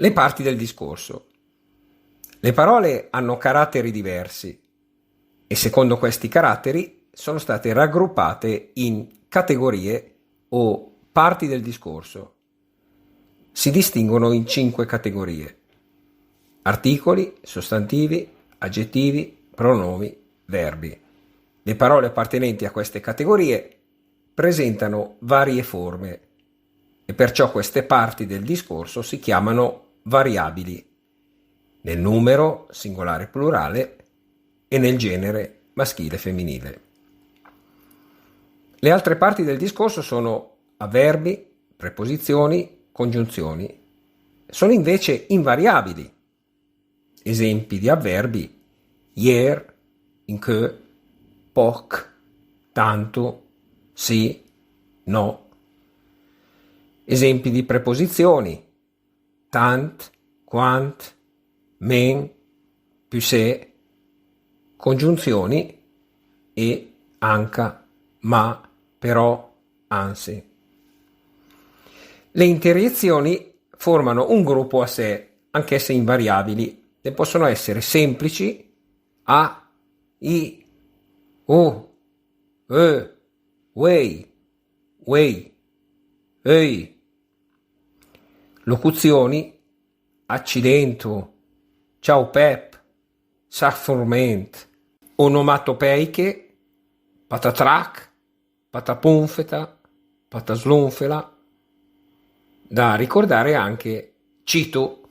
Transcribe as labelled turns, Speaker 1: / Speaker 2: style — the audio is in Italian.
Speaker 1: Le parti del discorso. Le parole hanno caratteri diversi e secondo questi caratteri sono state raggruppate in categorie o parti del discorso. Si distinguono in 5 categorie: articoli, sostantivi, aggettivi, pronomi, verbi. Le parole appartenenti a queste categorie presentano varie forme e perciò queste parti del discorso si chiamano variabili, nel numero singolare e plurale e nel genere maschile e femminile. Le altre parti del discorso sono avverbi, preposizioni, congiunzioni. Sono invece invariabili. Esempi di avverbi: hier, in que, poc, tanto, sì, no. Esempi di preposizioni: tant, quant, men, puissé. Congiunzioni: e, anca, ma, però, anzi. Le interiezioni formano un gruppo a sé, anch'esse invariabili, e possono essere semplici: a, i, o, wei, wei, ei. Locuzioni: accidento, ciao Pep, sacforment. Onomatopeiche: patatrac, patapunfeta, pataslunfela. Da ricordare anche cito